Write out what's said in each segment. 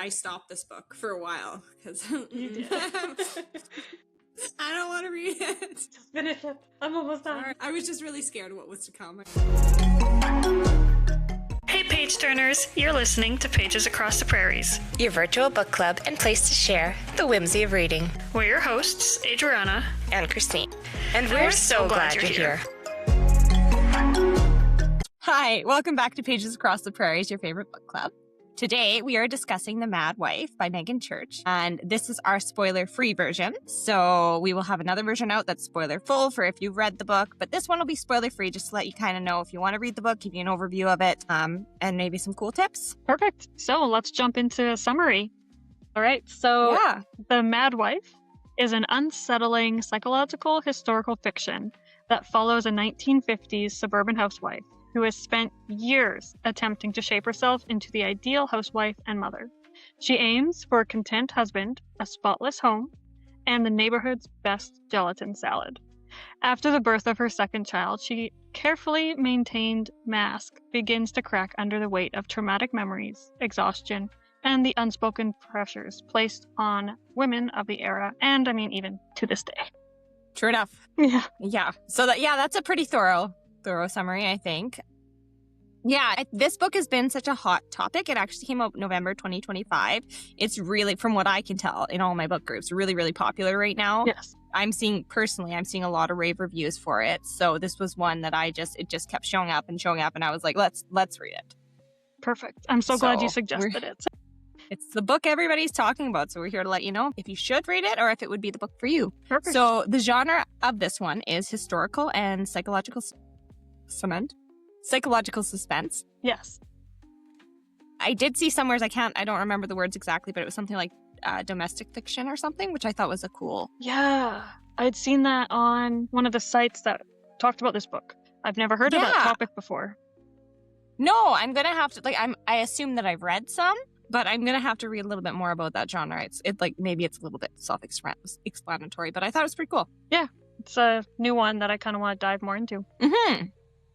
I stopped this book for a while because You did. I don't want to read it. Just finish it. I'm almost done. Sorry. I was just really scared of what was to come. Hey page turners, you're listening to Pages Across the Prairies, your virtual book club and place to share the whimsy of reading. We're your hosts, Adriana and Christine. And we're so glad you're here. Hi, welcome back to Pages Across the Prairies, your favorite book club. Today, we are discussing The Mad Wife by Megan Church, and this is our spoiler-free version. So we will have another version out that's spoiler-full for if you've read the book, but this one will be spoiler-free just to let you kind of know if you want to read the book, give you an overview of it, and maybe some cool tips. Perfect. So let's jump into a summary. All right, so The Mad Wife is an unsettling psychological historical fiction that follows a 1950s suburban housewife who has spent years attempting to shape herself into the ideal housewife and mother. She aims for a content husband, a spotless home, and the neighborhood's best gelatin salad. After the birth of her second child, she carefully maintained mask begins to crack under the weight of traumatic memories, exhaustion, and the unspoken pressures placed on women of the era, and I mean even to this day. True enough. Yeah. So that's a pretty thorough summary, I think. Yeah, this book has been such a hot topic. It actually came out November 2025. It's really, from what I can tell in all my book groups, really, really popular right now. Yes. I'm seeing a lot of rave reviews for it. So this was one that it just kept showing up, and I was like, let's read it. Perfect. I'm so glad you suggested it. It's the book everybody's talking about, so we're here to let you know if you should read it or if it would be the book for you. Perfect. So the genre of this one is historical and psychological suspense. Yes. I did see somewhere, I don't remember the words exactly, but it was something like domestic fiction or something, which I thought was a cool. Yeah, I'd seen that on one of the sites that talked about this book. I've never heard of that topic before. No, I'm going to have to, I assume that I've read some, but I'm going to have to read a little bit more about that genre. Maybe it's a little bit self-explanatory, but I thought it was pretty cool. Yeah, it's a new one that I kind of want to dive more into. Mm-hmm.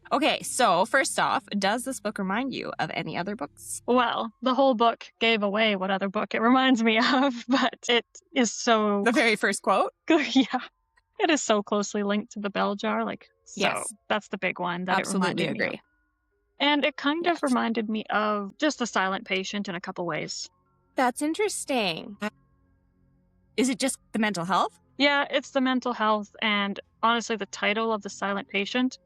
Okay, so first off, does this book remind you of any other books? Well, the whole book gave away what other book it reminds me of, but it is so... The very first quote? Yeah. It is so closely linked to the bell jar. Yes. That's the big one that Absolutely it reminded agree. me of. And it kind of reminded me of just The Silent Patient in a couple ways. That's interesting. Is it just the mental health? Yeah, it's the mental health, and honestly, the title of The Silent Patient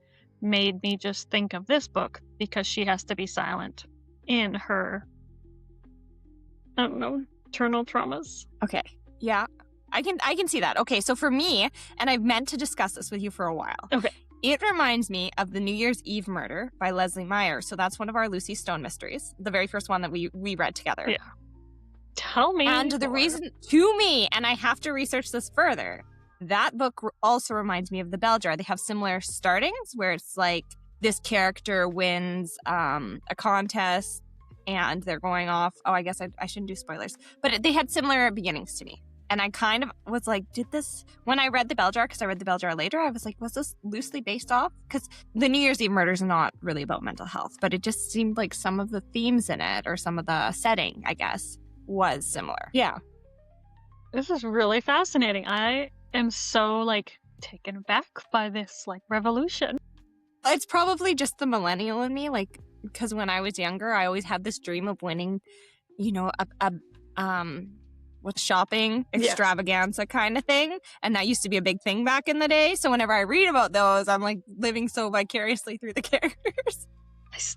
made me just think of this book because she has to be silent in her, I don't know, internal traumas. Okay. Yeah. I can see that. Okay, so for me, and I've meant to discuss this with you for a while. Okay. It reminds me of The New Year's Eve Murder by Leslie Meyer. So that's one of our Lucy Stone mysteries, the very first one that we read together. Yeah. Tell me. And the reason to me, and I have to research this further, that book also reminds me of The Bell Jar. They have similar startings where it's like this character wins a contest and they're going off. Oh, I guess I shouldn't do spoilers. But they had similar beginnings to me. And I kind of was like, when I read The Bell Jar, because I read The Bell Jar later, I was like, was this loosely based off? Because the New Year's Eve Murder is not really about mental health, but it just seemed like some of the themes in it, or some of the setting, I guess, was similar. Yeah. This is really fascinating. I am so taken aback by this revolution. It's probably just the millennial in me, because when I was younger, I always had this dream of winning, with shopping extravaganza kind of thing, and that used to be a big thing back in the day. So whenever I read about those, I'm living so vicariously through the characters.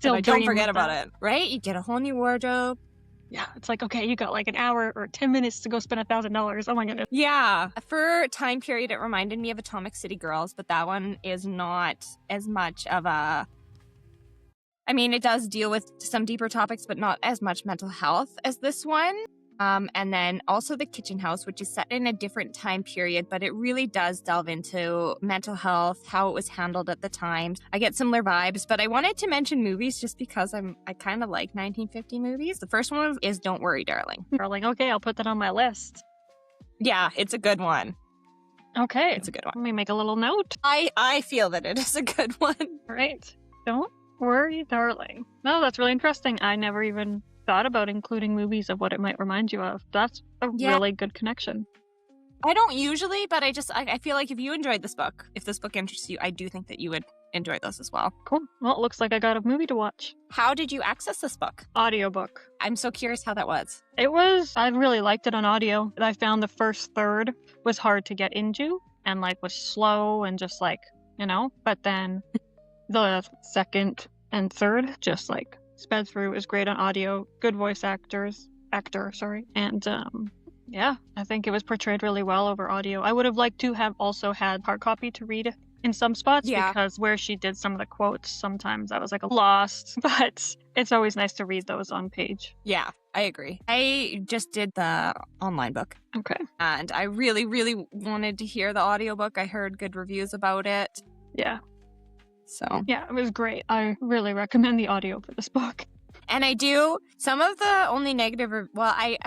I don't forget about it, right? You get a whole new wardrobe. Yeah, it's okay, you got an hour or 10 minutes to go spend $1,000. Oh my goodness. Yeah. For time period, it reminded me of Atomic City Girls, but that one is not as much of a... I mean, it does deal with some deeper topics, but not as much mental health as this one. And then also The Kitchen House, which is set in a different time period, but it really does delve into mental health, how it was handled at the time. I get similar vibes, but I wanted to mention movies just because I kind of like 1950 movies. The first one is Don't Worry, Darling. Okay, I'll put that on my list. Yeah, it's a good one. Okay. It's a good one. Let me make a little note. I feel that it is a good one. Right. Don't Worry, Darling. No, that's really interesting. I never even thought about including movies of what it might remind you of. That's a really good connection. I don't usually, but I feel like if you enjoyed this book, if this book interests you, I do think that you would enjoy those as well. Cool. Well, it looks like I got a movie to watch. How did you access this book? Audiobook. I'm so curious how that was. I really liked it on audio. I found the first third was hard to get into and like was slow and just like, but then the second and third just like sped through. It was great on audio, good voice actor, and yeah, I think it was portrayed really well over audio. I would have liked to have also had hard copy to read in some spots because where she did some of the quotes, sometimes I was like lost, but it's always nice to read those on page. Yeah, I agree. I just did the online book. Okay. And I really, really wanted to hear the audiobook. I heard good reviews about it. Yeah. So. Yeah, it was great. I really recommend the audio for this book. And I do, some of the only negative, I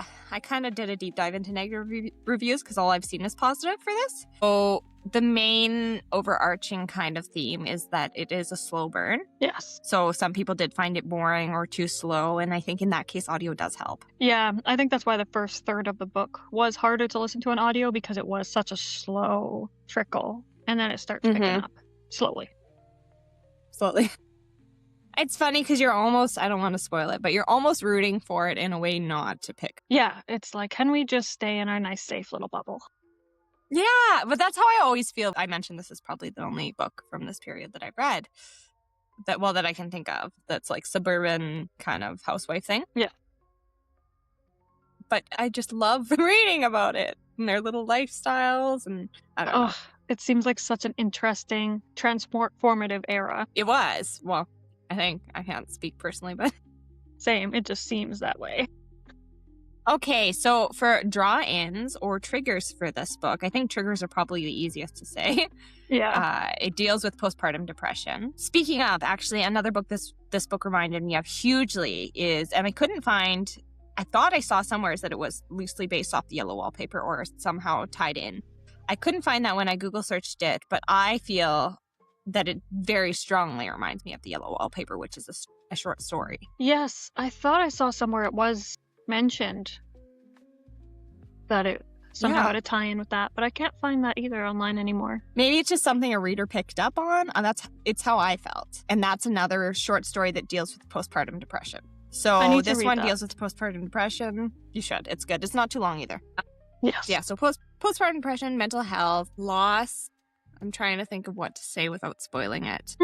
kind of did a deep dive into negative reviews because all I've seen is positive for this. So the main overarching kind of theme is that it is a slow burn. Yes. So some people did find it boring or too slow. And I think in that case, audio does help. Yeah, I think that's why the first third of the book was harder to listen to on audio because it was such a slow trickle. And then it starts picking up slowly. It's funny because you're almost, I don't want to spoil it, but you're almost rooting for it in a way not to pick. Yeah, it's like, can we just stay in our nice, safe little bubble? Yeah, but that's how I always feel. I mentioned this is probably the only book from this period that I've read that I can think of that's like suburban kind of housewife thing. Yeah. But I just love reading about it and their little lifestyles and I don't know. It seems like such an interesting, transformative era. It was. Well, I think I can't speak personally, but same. It just seems that way. Okay, so for draw-ins or triggers for this book, I think triggers are probably the easiest to say. Yeah. It deals with postpartum depression. Speaking of, actually, another book this book reminded me of hugely is, and I couldn't find, I thought I saw somewhere that it was loosely based off the Yellow Wallpaper or somehow tied in. I couldn't find that when I Google searched it, but I feel that it very strongly reminds me of the Yellow Wallpaper, which is a short story. Yes, I thought I saw somewhere it was mentioned that it somehow had a tie-in with that, but I can't find that either online anymore. Maybe it's just something a reader picked up on. It's how I felt. And that's another short story that deals with postpartum depression. So this one deals with postpartum depression. You should. It's good. It's not too long either. Yes. Yeah, so postpartum depression, mental health, loss. I'm trying to think of what to say without spoiling it.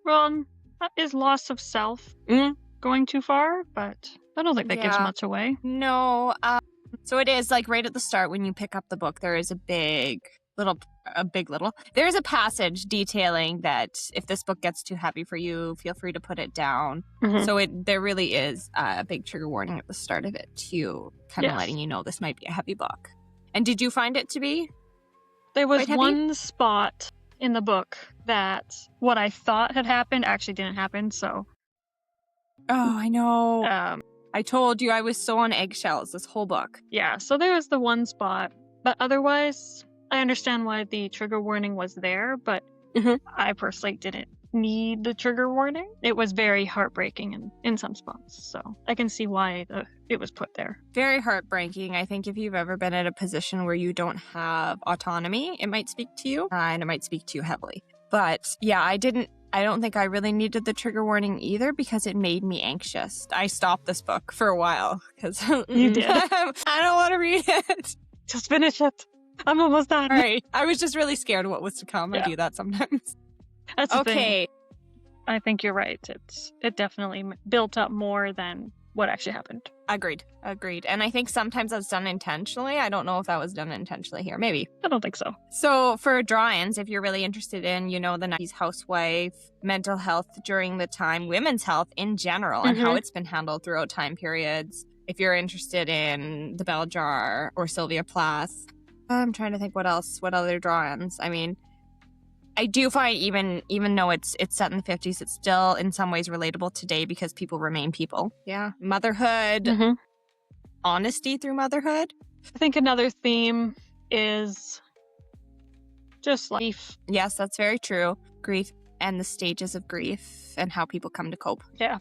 Well, that is loss of self going too far, but I don't think that gives much away. No. So it is like right at the start when you pick up the book, there is there is a passage detailing that if this book gets too heavy for you, feel free to put it down. So there really is a big trigger warning at the start of it too, kind of letting you know this might be a heavy book. And did you find it to be? There was one spot in the book that what I thought had happened actually didn't happen, so. Oh, I know. I told you I was so on eggshells this whole book. Yeah, so there was the one spot, but otherwise, I understand why the trigger warning was there, but I personally didn't need the trigger warning. It was very heartbreaking in some spots, so I can see why it was put there. Very heartbreaking. I think if you've ever been in a position where you don't have autonomy, it might speak to you, and it might speak to you heavily. But yeah, I don't think I really needed the trigger warning either because it made me anxious. I stopped this book for a while because you did. I don't want to read it. Just finish it. I'm almost done. All right. I was just really scared of what was to come. I do that sometimes. That's the thing. I think you're right. It definitely built up more than what actually happened. Agreed. And I think sometimes that's done intentionally. I don't know if that was done intentionally here. Maybe. I don't think so. So for draw-ins, if you're really interested in, the 90s housewife, mental health during the time, women's health in general, and how it's been handled throughout time periods. If you're interested in the Bell Jar or Sylvia Plath. I'm trying to think what other draw-ins. I mean, I do find even though it's set in the 50s, it's still in some ways relatable today because people remain people. Yeah. Motherhood. Honesty through motherhood. I think another theme is just life. Yes, that's very true. Grief and the stages of grief and how people come to cope. Yeah,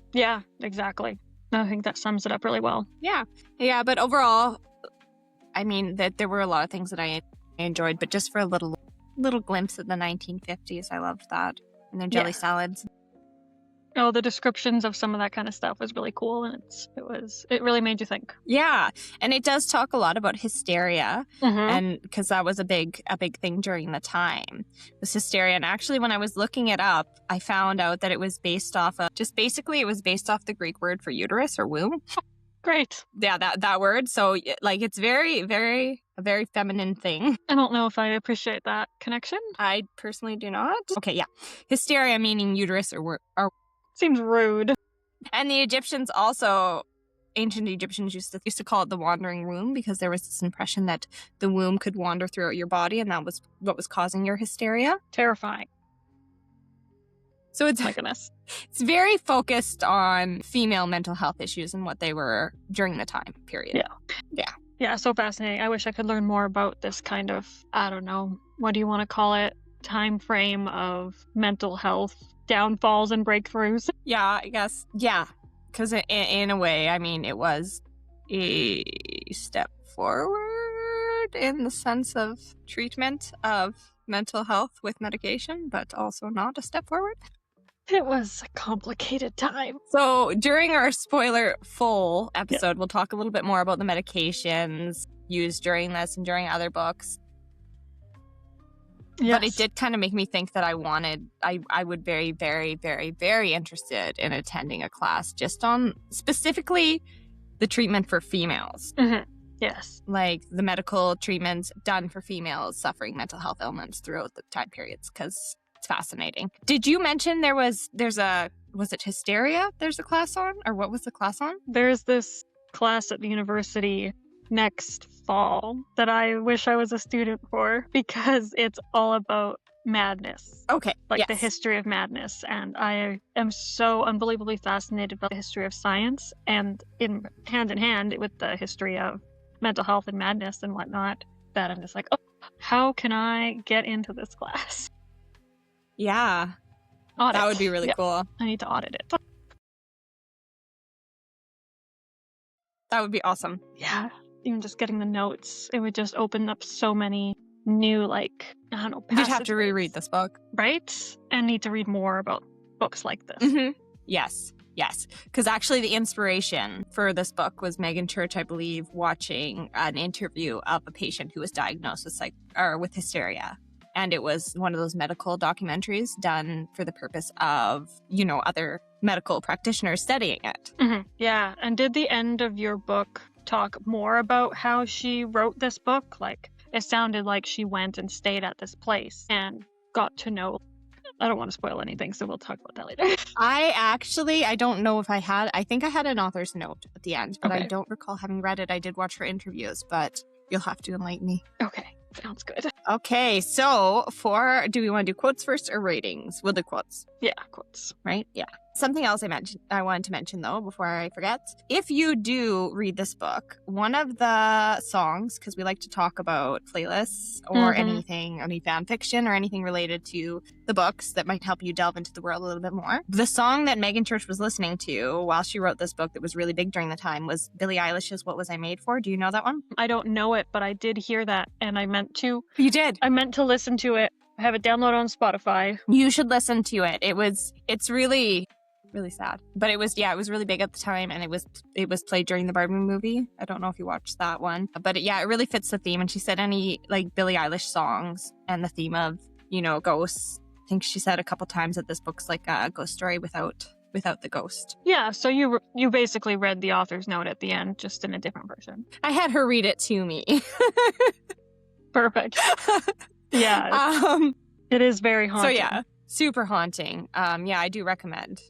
exactly. I think that sums it up really well. Yeah, but overall, I mean, that there were a lot of things that I enjoyed, but just for a little glimpse of the 1950s, I loved that. And their jelly salads. Oh, the descriptions of some of that kind of stuff was really cool, and it really made you think. Yeah, and it does talk a lot about hysteria, and because that was a big thing during the time, was hysteria. And actually, when I was looking it up, I found out that it was based off of it was based off the Greek word for uterus or womb. Great. Yeah, that word. So like, it's very, very a very feminine thing. I don't know if I appreciate that connection. I personally do not. Okay, yeah, hysteria meaning uterus or Seems rude. And the Egyptians also, ancient Egyptians used to call it the wandering womb, because there was this impression that the womb could wander throughout your body, and that was what was causing your hysteria. Terrifying. So My goodness. It's very focused on female mental health issues and what they were during the time period. Yeah, so fascinating. I wish I could learn more about this kind of, I don't know, what do you want to call it, time frame of mental health downfalls and breakthroughs. Yeah, I guess. Yeah, because in a way, I mean, it was a step forward in the sense of treatment of mental health with medication, but also not a step forward. It was a complicated time. So during our spoiler full episode, we'll talk a little bit more about the medications used during this and during other books. Yes. But it did kind of make me think that I would very, very, very, very interested in attending a class just on specifically the treatment for females. Yes. Like the medical treatments done for females suffering mental health ailments throughout the time periods, because it's fascinating. Did you mention was it hysteria there's a class on? Or what was the class on? There's this class at the university next fall that I wish I was a student for, because it's all about madness. Okay. Like the history of madness. And I am so unbelievably fascinated by the history of science, and hand in hand with the history of mental health and madness and whatnot, that I'm just like, oh, how can I get into this class? Yeah. Audit. That would be really cool. I need to audit it. That would be awesome. Yeah. Even just getting the notes, it would just open up so many new, like, I don't know, You'd have to reread this book. Right? And need to read more about books like this. Yes. Because actually the inspiration for this book was Megan Church, I believe, watching an interview of a patient who was diagnosed with hysteria. And it was one of those medical documentaries done for the purpose of, other medical practitioners studying it. Yeah. And did the end of your book talk more about how she wrote this book? Like, it sounded like she went and stayed at this place and got to know. I don't want to spoil anything, so we'll talk about that later. I don't know if I think I had an author's note at the end, but Okay. I don't recall having read it. I did watch her interviews, but you'll have to enlighten me. Okay. Sounds good. Okay, so do we want to do quotes first or ratings? We'll do quotes. Yeah, quotes. Right? Yeah. Something else I wanted to mention, though, before I forget. If you do read this book, one of the songs, because we like to talk about playlists or anything, any fan fiction or anything related to the books that might help you delve into the world a little bit more. The song that Megan Church was listening to while she wrote this book that was really big during the time was Billie Eilish's What Was I Made For? Do you know that one? I don't know it, but I did hear that, and I meant to. You did? I meant to listen to it. I have it downloaded on Spotify. You should listen to it. It's really sad, but it was really big at the time, and it was played during the Barbie movie. I don't know if you watched that one, but it really fits the theme. And she said any like Billie Eilish songs and the theme of ghosts. I think she said a couple times that this book's like a ghost story without the ghost. Yeah, so you basically read the author's note at the end, just in a different version. I had her read it to me. Perfect. Yeah, it is very haunting. So yeah, super haunting. Yeah, I do recommend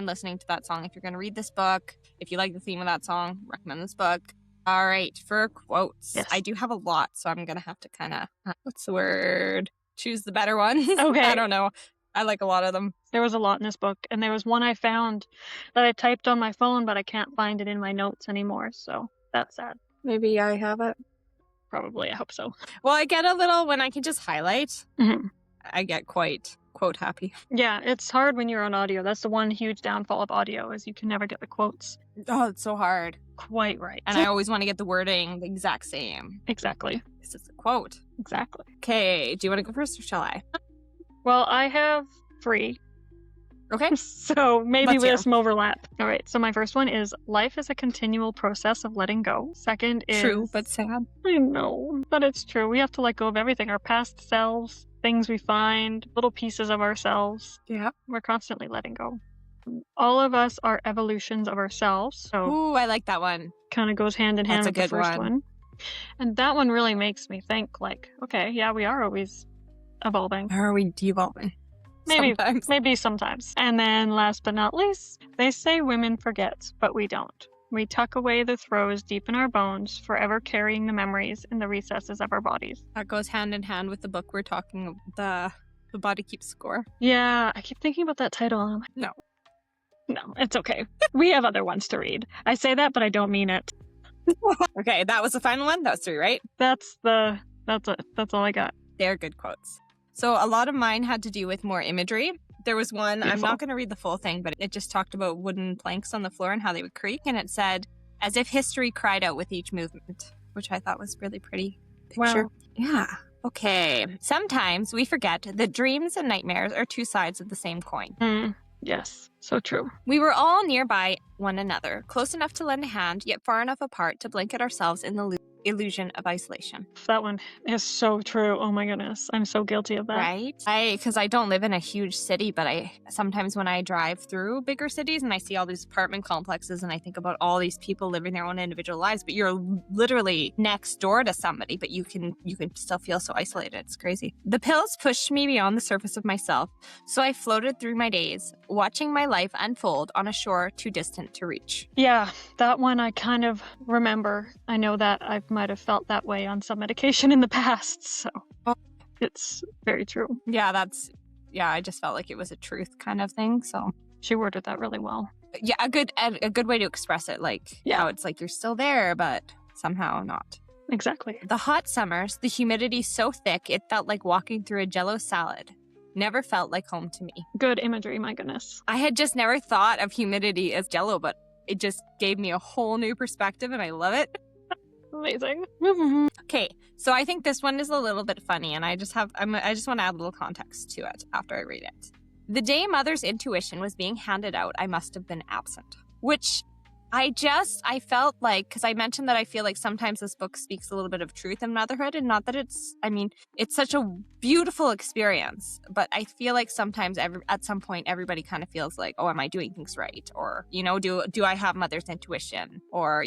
listening to that song if you're going to read this book. If you like the theme of that song, recommend this book. All right, for quotes. Yes. I do have a lot, so I'm going to have to kind of, what's the word? Choose the better one. Okay. I don't know. I like a lot of them. There was a lot in this book, and there was one I found that I typed on my phone, but I can't find it in my notes anymore, so that's sad. Maybe I have it. Probably, I hope so. Well, I get a little, when I can just highlight, Mhm. I get quite quote happy. Yeah, it's hard when you're on audio. That's the one huge downfall of audio is you can never get the quotes Oh, it's so hard. quite right. And I always want to get the wording the exact same. Exactly. This is a quote. Exactly. Okay, do you want to go first or shall I? Well, I have 3. Okay. So maybe Let's we hear. have some overlap. All right. So my first one is life is a continual process of letting go. Second is True, but sad. I know, but it's true. We have to let go of everything. Our past selves, things we find, little pieces of ourselves. Yeah. We're constantly letting go. All of us are evolutions of ourselves. So Ooh, I like that one. kind of goes hand in hand That's a with the good first one. one. And that one really makes me think like, okay, yeah, we are always evolving. Or are we devolving? Maybe Sometimes. Maybe sometimes. And then last but not least, they say women forget, but we don't. We tuck away the throes deep in our bones, forever carrying the memories in the recesses of our bodies. That goes hand in hand with the book we're talking about, The Body Keeps Score. Yeah, I keep thinking about that title. And I'm like, no, it's okay. We have other ones to read. I say that, but I don't mean it. Okay, that was the final one. That was 3, right? That's it. That's all I got. They're good quotes. So a lot of mine had to do with more imagery. There was one, I'm Beautiful. not going to read the full thing, but it just talked about wooden planks on the floor and how they would creak. And it said, as if history cried out with each movement, which I thought was really pretty picture. Wow. Yeah. Okay. Sometimes we forget that dreams and nightmares are 2 sides of the same coin. Yes, so true. We were all nearby one another, close enough to lend a hand, yet far enough apart to blanket ourselves in the illusion of isolation. That one is so true. Oh my goodness. I'm so guilty of that. Right? Because I don't live in a huge city, but I sometimes when I drive through bigger cities and I see all these apartment complexes and I think about all these people living their own individual lives, but you're literally next door to somebody, but you can still feel so isolated. It's crazy. The pills pushed me beyond the surface of myself, so I floated through my days, watching my life unfold on a shore too distant to reach. Yeah, that one I kind of remember. I know that I might have felt that way on some medication in the past, so it's very true. Yeah, I just felt like it was a truth kind of thing, so. She worded that really well. Yeah, a good way to express it, like, Yeah. how it's like you're still there, but somehow not. Exactly. The hot summers, the humidity so thick, it felt like walking through a Jell-O salad. Never felt like home to me. Good imagery, my goodness. I had just never thought of humidity as Jell-O, but it just gave me a whole new perspective, and I love it. Amazing. Okay, so I think this one is a little bit funny, and I just want to add a little context to it after I read it. The day Mother's intuition was being handed out, I must have been absent. Which I felt like, because I mentioned that I feel like sometimes this book speaks a little bit of truth in motherhood, and not that it's such a beautiful experience, but I feel like sometimes at some point everybody kind of feels like, oh, am I doing things right? Or, do I have mother's intuition? Or,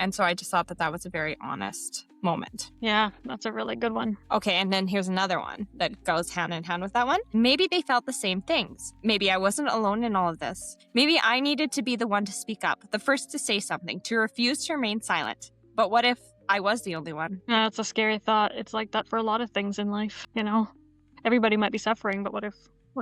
And so I just thought that was a very honest moment. Yeah, that's a really good one. Okay, and then here's another one that goes hand in hand with that one. Maybe they felt the same things. Maybe I wasn't alone in all of this. Maybe I needed to be the one to speak up, the first to say something, to refuse to remain silent. But what if I was the only one? Yeah, it's a scary thought. It's like that for a lot of things in life, Everybody might be suffering, but what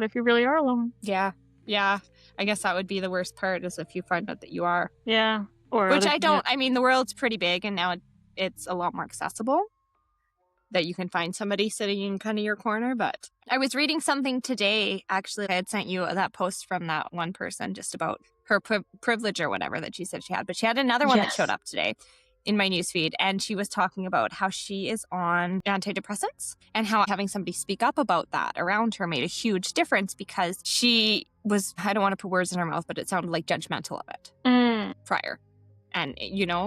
if you really are alone? Yeah. I guess that would be the worst part, is if you find out that you are. Yeah. Which I don't. I mean, the world's pretty big, and now it's a lot more accessible that you can find somebody sitting in kind of your corner. But I was reading something today. Actually, I had sent you that post from that one person just about her privilege or whatever that she said she had. But she had another one that showed up today in my newsfeed, and she was talking about how she is on antidepressants and how having somebody speak up about that around her made a huge difference, because she was, I don't want to put words in her mouth, but it sounded like judgmental of it prior. And,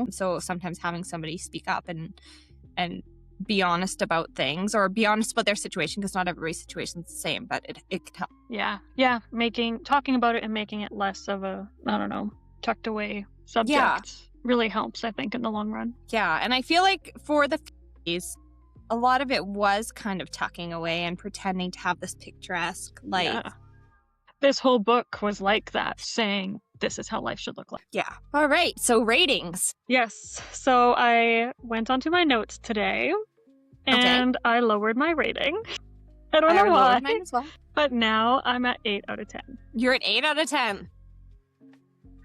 so sometimes having somebody speak up and be honest about things, or be honest about their situation, because not everybody's situation is the same, but it can help. Yeah. Talking about it and making it less of a, tucked away subject really helps, I think, in the long run. Yeah, and I feel like for the 50s, a lot of it was kind of tucking away and pretending to have this picturesque, This whole book was like that, saying this is how life should look like. Yeah. All right, so ratings. Yes, so I went onto my notes today, and I lowered my rating. I don't know why, mine as well. but now I'm at 8 out of 10. You're at 8 out of 10.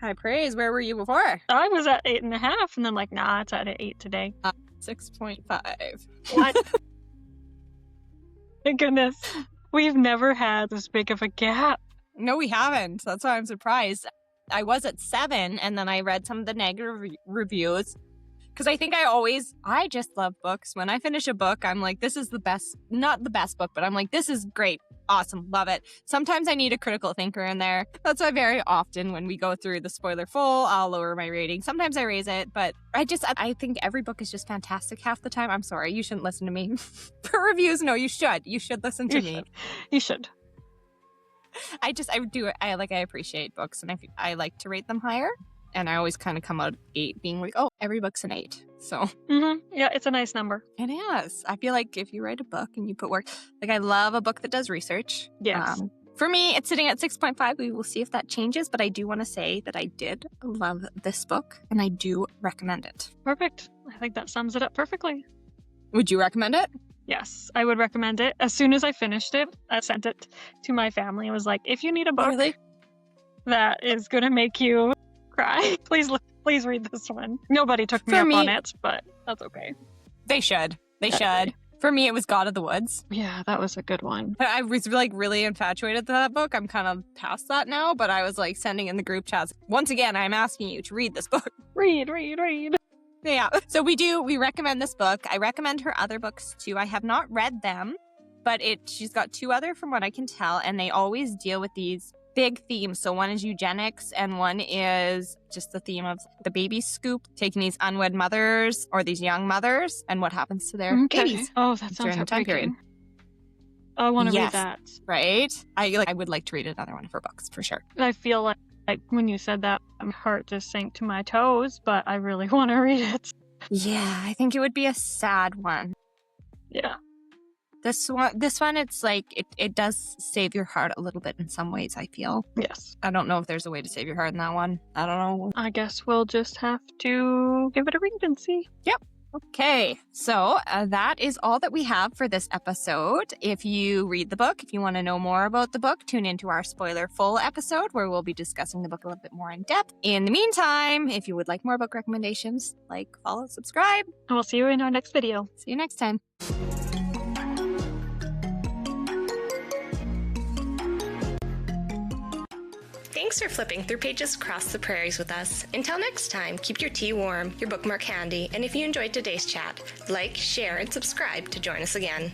High praise. Where were you before? I was at 8.5, and then nah, it's at 8 today. 6.5. What? My goodness. We've never had this big of a gap. No, we haven't. That's why I'm surprised. I was at 7, and then I read some of the negative reviews. Because I think I just love books. When I finish a book, I'm like, this is the best, not the best book, but I'm like, this is great. Awesome. Love it. Sometimes I need a critical thinker in there. That's why very often when we go through the spoiler full, I'll lower my rating. Sometimes I raise it, but I think every book is just fantastic half the time. I'm sorry. You shouldn't listen to me for reviews. No, you should. You should listen to me. You should. I appreciate books, and I like to rate them higher. And I always kind of come out 8 being like, oh, every book's an 8. So yeah, it's a nice number. It is. I feel like if you write a book and you put work, like I love a book that does research. Yes. For me, it's sitting at 6.5. We will see if that changes, but I do want to say that I did love this book and I do recommend it. Perfect. I think that sums it up perfectly. Would you recommend it? Yes, I would recommend it. As soon as I finished it, I sent it to my family. I was like, if you need a book that is going to make you cry, please read this one. Nobody took me up on it, but that's okay. They should. They should. For me, it was God of the Woods. Yeah, that was a good one. I was like really infatuated with that book. I'm kind of past that now, but I was like sending in the group chats. Once again, I'm asking you to read this book. Read. Yeah. So we recommend this book. I recommend her other books too. I have not read them, but she's got 2 other from what I can tell, and they always deal with these big themes. So one is eugenics and one is just the theme of the baby scoop, taking these unwed mothers or these young mothers and what happens to their babies. Oh, that sounds during the time period. I want to read that. Right? I would like to read another one of her books for sure. I feel like when you said that, my heart just sank to my toes, but I really want to read it. Yeah, I think it would be a sad one. Yeah. This one, it's like, it does save your heart a little bit in some ways, I feel. Yes. I don't know if there's a way to save your heart in that one. I don't know. I guess we'll just have to give it a read and see. Yep. Okay, so that is all that we have for this episode. If you read the book, if you want to know more about the book, tune into our spoiler full episode where we'll be discussing the book a little bit more in depth. In the meantime, if you would like more book recommendations, like, follow, subscribe. And we'll see you in our next video. See you next time. Thanks for flipping through Pages Across the Prairies with us. Until next time, keep your tea warm, your bookmark handy, and if you enjoyed today's chat, like, share, and subscribe to join us again.